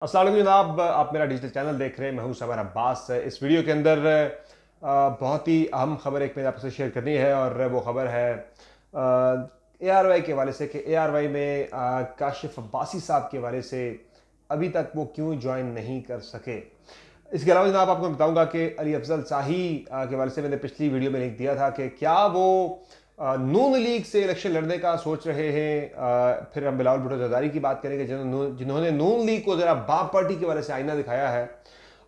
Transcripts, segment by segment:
अस्सलाम वालेकुम जनाब, आप मेरा डिजिटल चैनल देख रहे हैं। मैं हूं समर अब्बास। इस वीडियो के अंदर बहुत ही अहम खबर एक मैंने आपसे शेयर करनी है और वो खबर है ARY के हवाले से कि ARY में काशिफ अब्बासी साहब के हवाले से अभी तक वो क्यों ज्वाइन नहीं कर सके। इसके अलावा जनाब आपको बताऊंगा कि अली अफजल शाही के हवाले से मैंने पिछली वीडियो में लिख दिया था कि क्या वो नून लीग से इलेक्शन लड़ने का सोच रहे हैं। फिर हम बिलावल भुट्टो जरदारी की बात करेंगे जिन्होंने नून लीग को जरा बाप पार्टी की वजह से आईना दिखाया है।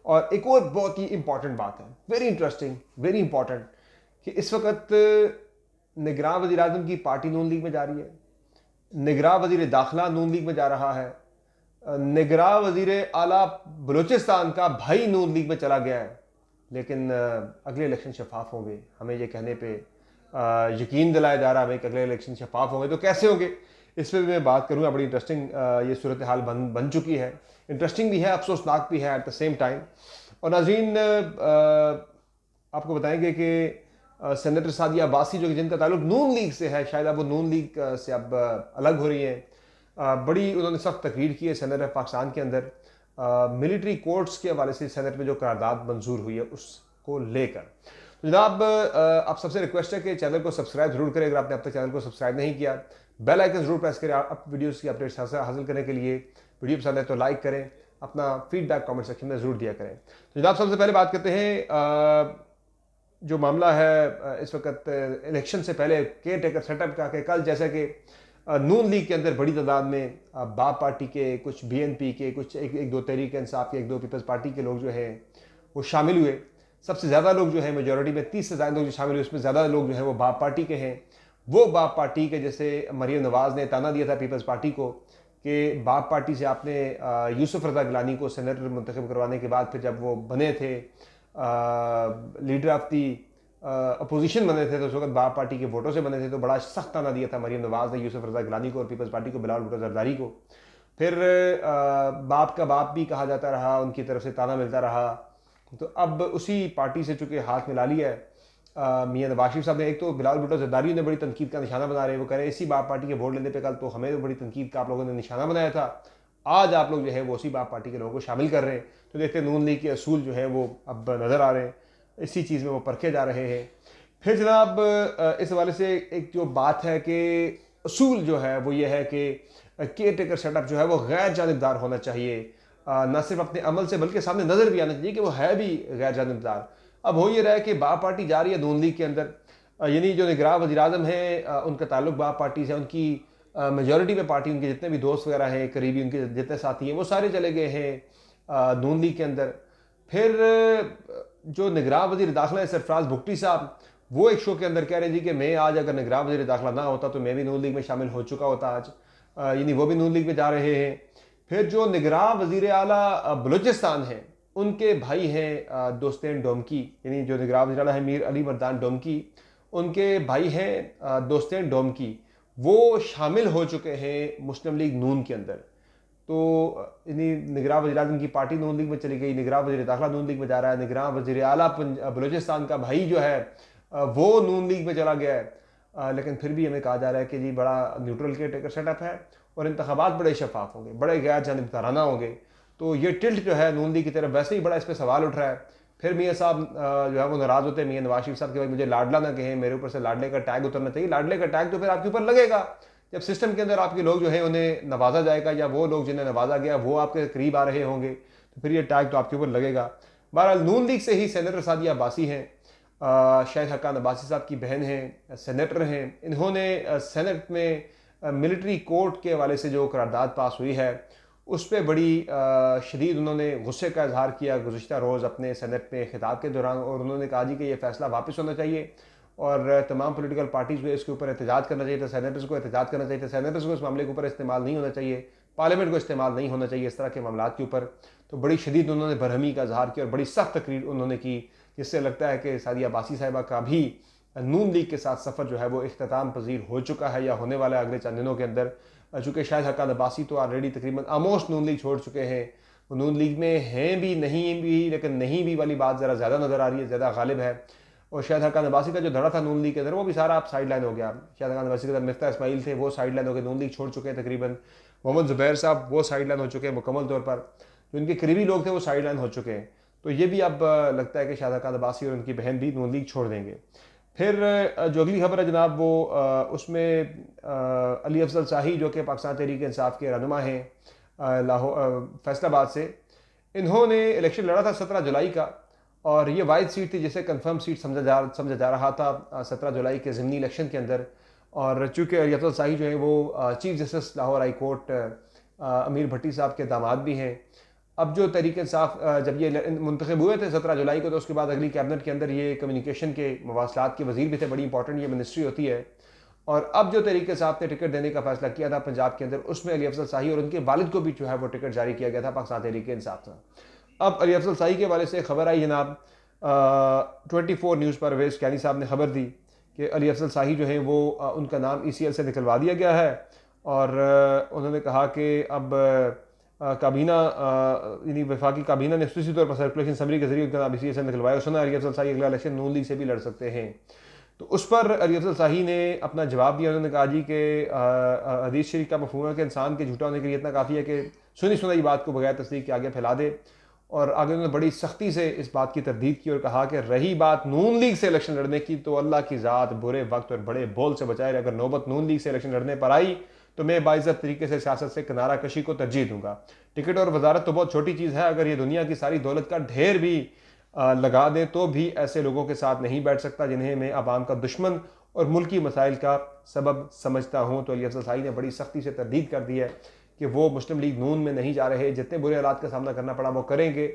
और एक और बहुत ही इंपॉर्टेंट बात है, वेरी इंटरेस्टिंग, वेरी इंपॉर्टेंट, कि इस वक्त निगरान वजीर आजम की पार्टी नून लीग में जा रही है। निगरान वजीर दाखिला नून लीग में जा रहा है। निगरान वजीर आला बलूचिस्तान का भाई नून लीग में चला गया है। लेकिन अगले इलेक्शन शफाफ होंगे, हमें ये कहने पे यकीन दिलाया जा रहा है हमें कि अगले इलेक्शन शफाफ होंगे। तो कैसे होंगे, इस पर भी मैं बात करूँगा। बड़ी इंटरेस्टिंग ये सूरत हाल बन चुकी है। इंटरेस्टिंग भी है, अफसोसनाक भी है एट द सेम टाइम। और नाज़रीन, आपको बताएंगे कि सेनेटर सादिया अब्बासी जो कि जिनका ताल्लुक नून लीग से है, शायद अब वो नून लीग से अब अलग हो रही हैं। बड़ी उन्होंने सख्त तकरीर की है सेनेट ऑफ पाकिस्तान के अंदर मिलिट्री कोर्ट्स के हवाले से सेनेट में जो करारदाद मंजूर हुई है उसको लेकर। तो जनाब, आप सबसे रिक्वेस्ट है कि चैनल को सब्सक्राइब जरूर करें अगर आपने अब तक चैनल को सब्सक्राइब नहीं किया। बेल आइकन जरूर प्रेस करें आप वीडियोस की अपडेट्स हासिल करने के लिए। वीडियो पसंद है तो लाइक करें, अपना फीडबैक कमेंट सेक्शन में जरूर दिया करें। तो जनाब, सबसे पहले बात करते हैं जो मामला है इस वक्त इलेक्शन से पहले केयर टेकर सेटअप का। कि कल जैसे कि नून लीग के अंदर बड़ी तादाद में बाप पार्टी के, कुछ BNP के, कुछ एक दो तहरीक इंसाफ के, एक दो पीपल्स पार्टी के लोग जो हैं वो शामिल हुए। सबसे ज़्यादा लोग जो है मेजोरिटी में 30 से ज़्यादा लोग जो शामिल हुए, उसमें ज़्यादा लोग जो है वो बाप पार्टी के हैं। वो बाप पार्टी के, जैसे मरीम नवाज़ ने ताना दिया था पीपल्स पार्टी को कि बाप पार्टी से आपने यूसुफ रज़ा गिलानी को सेनेटर मुंतखब करवाने के बाद फिर जब वो बने थे लीडर ऑफ दी अपोजिशन बने थे तो उस वक्त बाप पार्टी के वोटों से बने थे, तो बड़ा सख्त ताना दिया था मरीम नवाज़ ने यूसुफ रज़ा गिलानी को और पीपल्स पार्टी को, बिलावल भुट्टो जरदारी को। फिर बाप का बाप भी कहा जाता रहा, उनकी तरफ से ताना मिलता रहा। तो अब उसी पार्टी से चूंकि हाथ मिला लिया है मियां नवाज शरीफ साहब ने। एक तो बिलावल भुट्टो जरदारी ने बड़ी तनकीद का निशाना बना रहे हैं। वो कह रहे हैं इसी बाप पार्टी के वोट लेने पे कल तो हमें तो बड़ी तनकीद का आप लोगों ने निशाना बनाया था, आज आप लोग जो है वो उसी बाप पार्टी के लोगों को शामिल कर रहे हैं। तो देखते हैं नून लीग के असूल जो है वो अब नज़र आ रहे हैं, इसी चीज़ में वो परखे जा रहे हैं। फिर जनाब, इस हवाले से एक जो बात है कि असूल जो है वो ये है कि केयर टेकर सेटअप जो है वो गैर जानिबदार होना चाहिए। न सिर्फ अपने अमल से बल्कि सामने नज़र भी आना चाहिए कि वो है भी गैर जानिबदार। अब हो ये रहा है कि बाप पार्टी जा रही है नून लीग के अंदर, यानी जो निगरान वज़ीर आज़म है उनका ताल्लुक बाप पार्टी से, उनकी मेजॉरिटी में पार्टी, उनके जितने भी दोस्त वगैरह हैं, करीबी उनके जितने साथी हैं, वो सारे चले गए हैं नून लीग के अंदर। फिर जो निगरान वज़ीर दाखिला है सरफराज भुगटी साहब, वो एक शो के अंदर कह रहे जी कि मैं आज अगर निगरान वज़ीर दाखिला ना होता तो मैं भी नून लीग में शामिल हो चुका होता आज। यानी वो भी नून लीग में जा रहे हैं। फिर जो निगरान वज़ीर आला बलूचिस्तान हैं, उनके भाई हैं दोस्तेन डोमकी, यानी जो निगरान वज़ीर आला है मीर अली मर्दान डोमकी, उनके भाई हैं दोस्तेन डोमकी, वो शामिल हो चुके हैं मुस्लिम लीग नून के अंदर। तो यानी निगरान वज़ीर आज़म की पार्टी नून लीग में चली गई, निगरान वज़ीर दाखिला नून लीग में जा रहा है, निगरान वज़ीर आला बलूचिस्तान का भाई जो है वो नून लीग में चला गया है। लेकिन फिर भी हमें कहा जा रहा है कि जी बड़ा न्यूट्रल केयर टेकर सेटअप है और इंतखाबात बड़े शफाफ होंगे, बड़े गैर जानिबदाराना होंगे। तो ये टिल्ट जो है नून लीग की तरफ वैसे ही बड़ा इस पर सवाल उठ रहा है। फिर मियाँ साहब जो है वो नाराज़ होते हैं, मियाँ नवाज शरीफ साहब के, भाई मुझे लाडला ना कहें, मेरे ऊपर से लाडले का टैग उतरना चाहिए। लाडले का टैग तो फिर आपके ऊपर लगेगा जब सिस्टम के अंदर आपके लोग जो है उन्हें नवाजा जाएगा, या वो लोग जिन्हें नवाजा गया वो आपके करीब आ रहे होंगे, तो फिर ये टैग तो आपके ऊपर लगेगा। बहरहाल नून लीग से ही सेनेटर सादिया अब्बासी हैं, शाहिद हक्कान अब्बासी साहब की बहन हैं, सेनेटर हैं। इन्होंने सेनेट में मिलिट्री कोर्ट के हवाले से जो करारदाद पास हुई है उस पर बड़ी शदीद उन्होंने गुस्से का इजहार किया गुज़िश्ता रोज़ अपने सेनेट में खिताब के दौरान। और उन्होंने कहा जी कि ये फैसला वापस होना चाहिए और तमाम पॉलिटिकल पार्टीज़ को इसके ऊपर एहतजाज करना चाहिए था, सेनेटर्स को एहतजाज करना चाहिए था, सेनेटर्स को इस मामले के ऊपर इस्तेमाल नहीं होना चाहिए, पार्लियामेंट को इस्तेमाल नहीं होना चाहिए इस तरह के मामला के ऊपर। तो बड़ी शदीद उन्होंने बरहमी का इजहार किया और बड़ी सख्त तकरीर उन्होंने की, जिससे लगता है कि सादिया अब्बासी साहिबा का भी नून लीग के साथ सफ़र जो है वो इख्तिताम पजीर हो चुका है या होने वाला है अगले चंद दिनों के अंदर। चूँकि शाहिद हक्कान अब्बासी तो ऑलरेडी तकरीबन आमोस्ट नून लीग छोड़ चुके हैं, वो नून लीग में हैं भी नहीं भी, लेकिन नहीं भी वाली बात ज़रा ज़्यादा नज़र आ रही है, ज़्यादा गालिब है। और शाहिद हक्कान अब्बासी का जो धड़ा था नून लीग के अंदर वो भी सारा आप साइड लाइन हो गया। शाहिद हक्कान अब्बासी के अंदर मिफ्ता इस्माइल थे, वो साइड लाइन हो गए, नून लीग छोड़ चुके हैं तकरीबन। मोहम्मद ज़ुबैर साहब वो साइड लाइन हो चुके हैं मुकम्मल तौर पर। जो इनके करीबी लोग थे वो साइड लाइन हो चुके हैं। तो ये भी अब लगता है कि शादाब अब्बासी और उनकी बहन भी नून लीग छोड़ देंगे। फिर जो अगली खबर है जनाब वो उसमें अली अफजल शाही जो कि पाकिस्तान तहरीक इंसाफ के रहनुमा हैं लाहौर फैसलाबाद से, इन्होंने इलेक्शन लड़ा था 17 जुलाई का, और ये वाइड सीट थी जिसे कंफर्म सीट समझा जा रहा था 17 जुलाई के ज़िमनी इलेक्शन के अंदर। और चूँकि अली अफजल शाही जो है वो chief justice Lahore high court अमीर भट्टी साहब के दामाद भी हैं। अब जो तहरीक इंसाफ जब ये मुंतखब हुए थे 17 जुलाई को, तो उसके बाद अगली कैबिनेट के अंदर ये कम्युनिकेशन के मवासलात के वजीर भी थे, बड़ी इंपॉर्टेंट ये मिनिस्ट्री होती है। और अब जो तहरीक इंसाफ ने टिकट देने का फैसला किया था पंजाब के अंदर, उसमें अली अफजल शाही और उनके वालिद को भी जो है वो टिकट जारी किया गया था पाकिस्तान तहरीक इंसाफ से। अब अली अफजल शाही के वाले से खबर आई जनाब, 24 न्यूज़ पर वेस्ट कैनी साहब ने खबर दी कि अली अफजल शाही जो है वो उनका नाम ECL से निकलवा दिया गया है। और उन्होंने कहा कि अब काबीना यानी वफाकी काबीना ने खुसूसी तौर पर सर्कुलेशन समरी के जरिए उनका नाम ECL से निकलवाया। सुना अली अफजल शाही अगला इलेक्शन नून लीग से भी लड़ सकते हैं। तो उस पर अली अफजल शाही ने अपना जवाब दिया। उन्होंने कहा जी कि हदीस शरीफ का मफहूम है कि इंसान के झूठा होने के लिए इतना काफ़ी है कि सुनी सुनाई बात को बगैर तस्दीक के आगे फैला दे। और आगे उन्होंने बड़ी सख्ती से इस बात की तरदीद की और कहा कि रही बात नून लीग से इलेक्शन लड़ने की, तो अल्लाह की ज़ात बुरे वक्त और बड़े बोल से बचाए। अगर नौबत नून लीग से इलेक्शन लड़ने पर आई तो मैं बाइज़्ज़त तरीके से सियासत से किनारा कशी को तरजीह दूंगा। टिकट और वजारत तो बहुत छोटी चीज़ है, अगर ये दुनिया की सारी दौलत का ढेर भी लगा दें तो भी ऐसे लोगों के साथ नहीं बैठ सकता जिन्हें मैं अवाम का दुश्मन और मुल्की मसाइल का सबब समझता हूँ। तो अली अफजल शाही ने बड़ी सख्ती से तरदीद कर दी है कि वो मुस्लिम लीग नून में नहीं जा रहे। जितने बुरे हालात का सामना करना पड़ा वो करेंगे,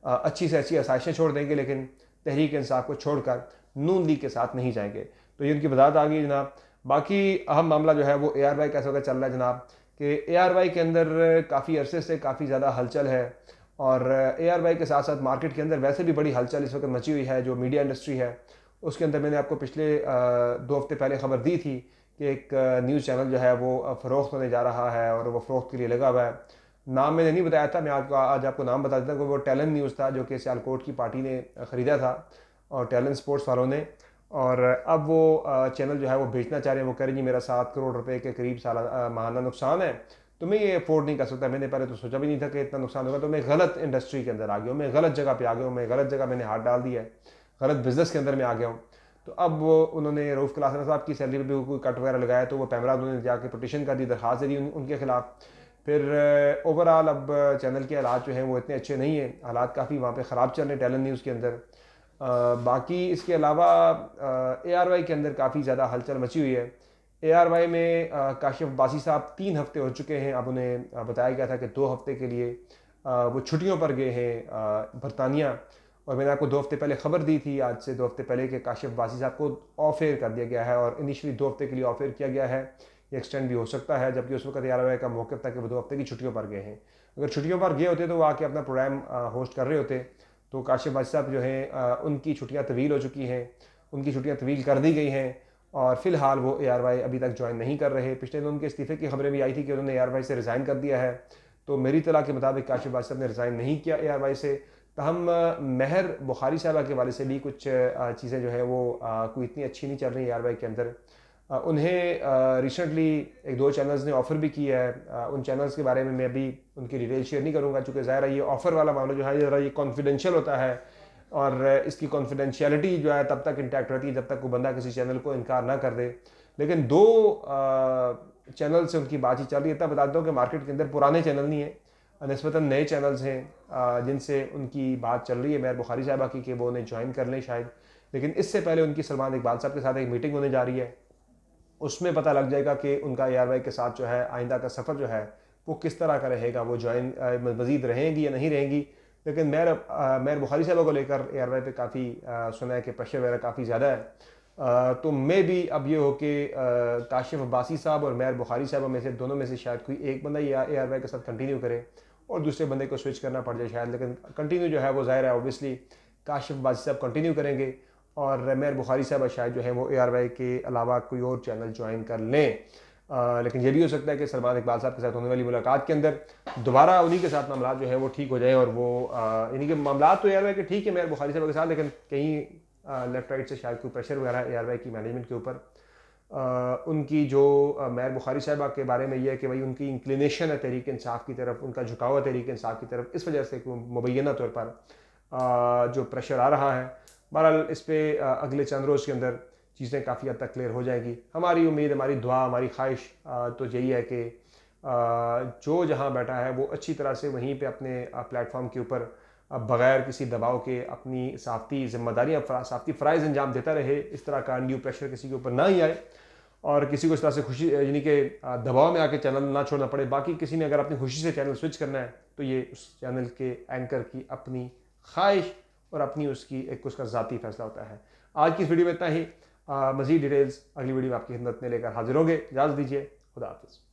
अच्छी से अच्छी आसाइशें छोड़ देंगे, लेकिन तहरीक इंसाफ को छोड़कर नून लीग के साथ नहीं जाएंगे। तो ये उनकी वजाहत आ गई जनाब। बाकी अहम मामला जो है वो ARY कैसे होकर चल रहा है जनाब, कि ARY के अंदर काफ़ी अरसे से काफ़ी ज़्यादा हलचल है। और ARY के साथ साथ मार्केट के अंदर वैसे भी बड़ी हलचल इस वक्त मची हुई है। जो मीडिया इंडस्ट्री है उसके अंदर मैंने आपको पिछले 2 हफ्ते पहले खबर दी थी कि एक न्यूज़ चैनल जो है वो फ़रोख्त होने जा रहा है और वो फ़रोख्त के लिए लगा हुआ है। नाम मैंने नहीं बताया था, मैं आज आपको नाम बता देता हूँ कि वो टैलेंट न्यूज़ था जो कि सियालकोट की पार्टी ने ख़रीदा था और टैलेंट स्पोर्ट्स वालों ने। और अब वो चैनल जो है वो बेचना चाह रहे हैं। वो कह रहे हैं जी मेरा 7 करोड़ रुपए के करीब माहाना नुकसान है, तो मैं ये अफोर्ड नहीं कर सकता। मैंने पहले तो सोचा भी नहीं था कि इतना नुकसान होगा, तो मैं गलत इंडस्ट्री के अंदर आ गया हूँ, मैं गलत जगह पे आ गया हूँ, मैं गलत जगह मैंने हाथ डाल दिया है, गलत बिजनेस के अंदर मैं आ गया हूँ। तो अब वो उन्होंने रऊफ़ क्लासन साहब की सैलरी पर भी कोई कट वगैरह लगाया, तो वो पैमरा उन्होंने जाके पटिशन कर दी, दरख्वास्त दे दी उनके खिलाफ। फिर ओवरऑल अब चैनल के हालात जो हैं वो इतने अच्छे नहीं हैं, हालात काफ़ी वहाँ पे ख़राब चल रहे हैं टैलेंट न्यूज़ के अंदर। बाकी इसके अलावा ARY के अंदर काफ़ी ज़्यादा हलचल मची हुई है। ARY में काशिफ अब्बासी साहब 3 हफ्ते हो चुके हैं। अब उन्हें बताया गया था कि 2 हफ्ते के लिए वो छुट्टियों पर गए हैं बरतानिया। और मैंने आपको 2 हफ्ते पहले खबर दी थी, आज से 2 हफ्ते पहले, कि काशिफ अब्बासी साहब को ऑफ एयर कर दिया गया है और इनिशियली 2 हफ्ते के लिए ऑफ एयर किया गया है। ये एक्सटेंड भी हो सकता है, जबकि उस वक्त ARY का मौक़िफ़ था कि वो 2 हफ्ते की छुट्टियों पर गए हैं। अगर छुट्टियों पर गए होते तो वो आके अपना प्रोग्राम होस्ट कर रहे होते। तो काशिफ अब्बासी साहब जो हैं उनकी छुट्टियां तवील हो चुकी हैं, उनकी छुट्टियां तवील कर दी गई हैं और फ़िलहाल वो ARY अभी तक ज्वाइन नहीं कर रहे। पिछले दिन उनके इस्तीफ़े की खबरें भी आई थी कि उन्होंने ARY से रिज़ाइन कर दिया है। तो मेरी इत्तला के मुताबिक काशिफ अब्बासी साहब ने रिज़ाइन नहीं किया ARY से। तहम महर बुखारी साहबा के वाले से भी कुछ चीज़ें जो है वो कोई इतनी अच्छी नहीं चल रही ARY के अंदर। उन्हें रिसेंटली 1-2 चैनल्स ने ऑफ़र भी किया है। उन चैनल्स के बारे में मैं अभी उनकी डिटेल शेयर नहीं करूँगा, चूँकि ज़ाहिर है ये ऑफ़र वाला मामला जो है ज़रा ये कॉन्फिडेंशियल होता है और इसकी कॉन्फिडेंशियलिटी जो है तब तक इंटैक्ट रहती है जब तक कोई बंदा किसी चैनल को इनकार ना कर दे। लेकिन 2 चैनल से उनकी बातचीत चल रही है। तब बताता हूँ कि मार्केट के अंदर पुराने चैनल नहीं है, निस्बतन नए चैनल्स हैं जिनसे उनकी बात चल रही है महर बुखारी साहबा की कि वो उन्हें ज्वाइन कर लें शायद। लेकिन इससे पहले उनकी सलमान इकबाल साहब के साथ एक मीटिंग होने जा रही है, उसमें पता लग जाएगा कि उनका ARY के साथ जो है आइंदा का सफ़र जो है वो किस तरह का रहेगा, वो ज्वाइन मज़ीद रहेंगी या नहीं रहेंगी। लेकिन महर बुखारी साहबा को लेकर ARY पे काफ़ी सुना है कि प्रेशर वगैरह काफ़ी ज़्यादा है। तो मैं भी अब ये हो कि काशिफ अब्बासी साहब और महर बुखारी साहबा में से दोनों में से शायद कोई एक बंदा या ARY के साथ कंटिन्यू करे और दूसरे बंदे को स्विच करना पड़ जाए शायद। लेकिन कंटिन्यू जो है वो ज़ाहिर है ऑब्वियसली काशिफ अब्बासी साहब कंटिन्यू करेंगे और महर बुखारी साहब शायद जो है वो ARY के अलावा कोई और चैनल ज्वाइन कर लें। लेकिन ये भी हो सकता है कि सलमान इकबाल साहब के साथ होने वाली मुलाकात के अंदर दोबारा उन्हीं के साथ मामला जो है वो ठीक हो जाए और वो यानी कि मामला तो ARY के ठीक है महर बुखारी साहब के साथ, लेकिन कहीं लेफ्ट राइट से शायद कोई प्रेशर वगैरह ARY की मैनेजमेंट के ऊपर। उनकी जो मैर बुखारी साहिबा के बारे में यह है कि भाई उनकी इंक्लिनेशन है तहरीक इंसाफ की तरफ, उनका झुकाव है तहरीक इंसाफ की तरफ, इस वजह से मुबैना तौर पर जो प्रेशर आ रहा है। बहरहाल इस पर अगले चंद रोज़ के अंदर चीज़ें काफ़ी हद तक क्लियर हो जाएंगी। हमारी उम्मीद, हमारी दुआ, हमारी ख्वाहिश तो यही है कि जो जहाँ बैठा है वो अच्छी तरह से वहीं पे अपने प्लेटफॉर्म के ऊपर बग़ैर किसी दबाव के अपनी सहाफ़ती ज़िम्मेदारियाँ, सहाफ़ती फ़राइज़ अंजाम देता रहे। इस तरह का न्यू प्रेशर किसी के ऊपर ना ही आए और किसी को इस तरह से खुशी यानी कि दबाव में आके चैनल ना छोड़ना पड़े। बाकी किसी ने अगर अपनी खुशी से चैनल स्विच करना है तो ये उस चैनल के एंकर की अपनी ख्वाहिश और अपनी उसकी एक उसका ज़ाती फ़ैसला होता है। आज की इस वीडियो में इतना ही। मज़ीद डिटेल्स अगली वीडियो में आपकी खिदमत में लेकर हाजिर होंगे। इजाज़त दीजिए। खुदा हाफ़िज़।